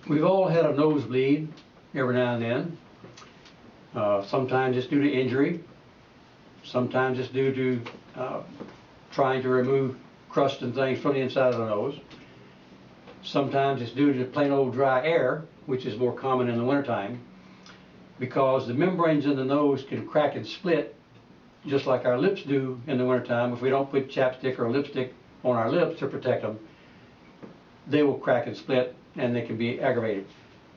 We've all had a nosebleed every now and then. Sometimes it's due to injury. Sometimes it's due to trying to remove crust and things from the inside of the nose. Sometimes it's due to plain old dry air, which is more common in the wintertime, because the membranes in the nose can crack and split just like our lips do in the wintertime. If we don't put chapstick or lipstick on our lips to protect them, they will crack and split and they can be aggravated.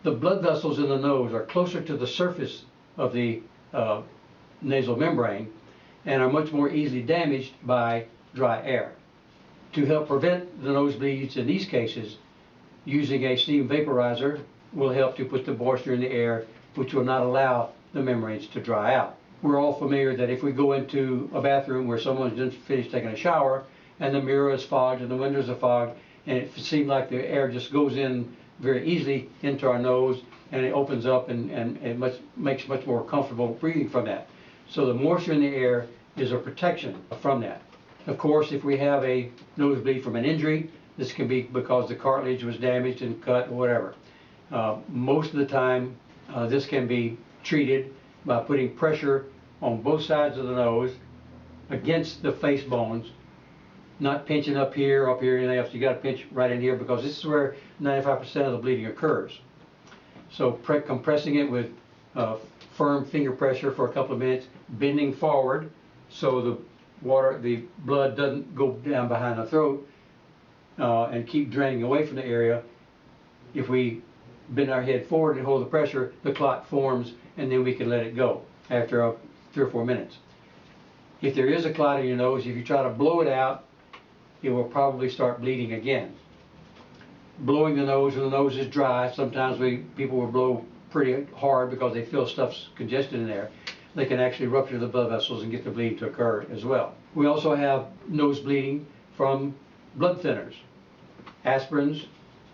The blood vessels in the nose are closer to the surface of the nasal membrane and are much more easily damaged by dry air. To help prevent the nosebleeds in these cases, using a steam vaporizer will help to put the moisture in the air, which will not allow the membranes to dry out. We're all familiar that if we go into a bathroom where someone's just finished taking a shower and the mirror is fogged and the windows are fogged, and it seems like the air just goes in very easily into our nose and it opens up and it makes much more comfortable breathing from that. So the moisture in the air is a protection from that. Of course, if we have a nosebleed from an injury, this can be because the cartilage was damaged and cut or whatever. Most of the time, this can be treated by putting pressure on both sides of the nose against the face bones, not pinching up here, anything else. You got to pinch right in here because this is where 95% of the bleeding occurs. So compressing it with firm finger pressure for a couple of minutes, bending forward so the blood doesn't go down behind the throat and keep draining away from the area. If we bend our head forward and hold the pressure, the clot forms and then we can let it go after 3 or 4 minutes. If there is a clot in your nose, if you try to blow it out, it will probably start bleeding again. Blowing the nose when the nose is dry, sometimes people will blow pretty hard because they feel stuff's congested in there. They can actually rupture the blood vessels and get the bleeding to occur as well. We also have nose bleeding from blood thinners. Aspirins,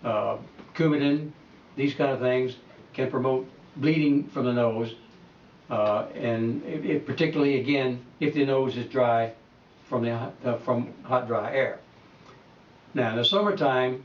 Coumadin, these kind of things can promote bleeding from the nose, and it particularly, again, if the nose is dry from hot, dry air. Now, in the summertime,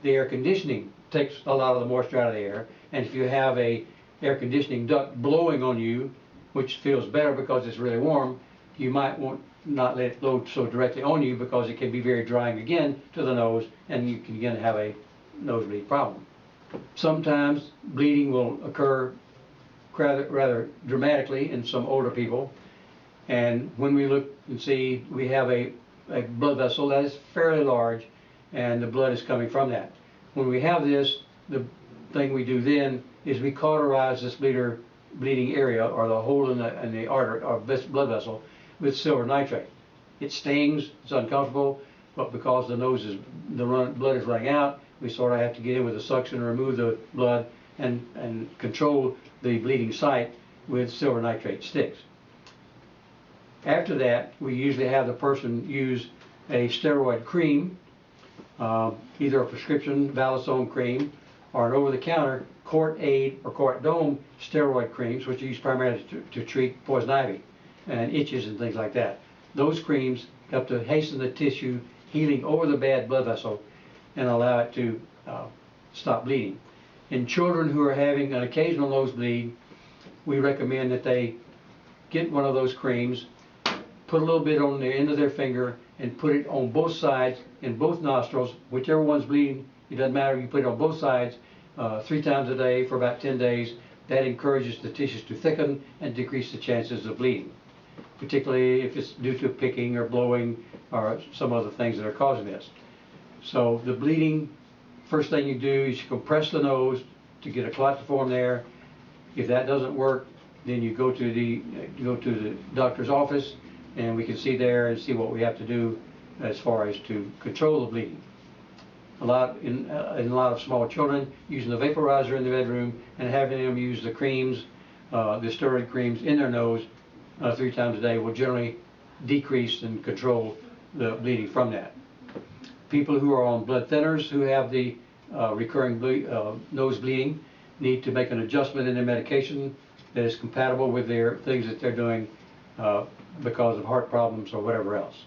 the air conditioning takes a lot of the moisture out of the air, and if you have a air conditioning duct blowing on you, which feels better because it's really warm, you might not let it blow so directly on you because it can be very drying again to the nose, and you can again have a nosebleed problem. Sometimes bleeding will occur rather dramatically in some older people, and when we look and see we have a blood vessel that is fairly large and the blood is coming from that. When we have this, the thing we do then is we cauterize this bleeding area, or the hole in the artery or blood vessel, with silver nitrate. It stings, it's uncomfortable, but because the blood is running out, we sort of have to get in with a suction and remove the blood and control the bleeding site with silver nitrate sticks. After that, we usually have the person use a steroid cream, either a prescription Valacone cream or an over-the-counter Cort Aid or Cort Dome steroid creams, which are used primarily to treat poison ivy and itches and things like that. Those creams help to hasten the tissue healing over the bad blood vessel and allow it to stop bleeding. In children who are having an occasional nosebleed, we recommend that they get one of those creams, put a little bit on the end of their finger, and put it on both sides in both nostrils, whichever one's bleeding. It doesn't matter, you put it on both sides 3 times a day for about 10 days. That encourages the tissues to thicken and decrease the chances of bleeding, particularly if it's due to picking or blowing or some other things that are causing this. So the bleeding, first thing you do is you compress the nose to get a clot to form there. If that doesn't work, then you go to the doctor's office, and we can see there and see what we have to do as far as to control the bleeding. In a lot of small children, using the vaporizer in the bedroom and having them use the creams, the steroid creams in their nose 3 times a day will generally decrease and control the bleeding from that. People who are on blood thinners who have the recurring nose bleeding need to make an adjustment in their medication that is compatible with their things that they're doing because of heart problems or whatever else.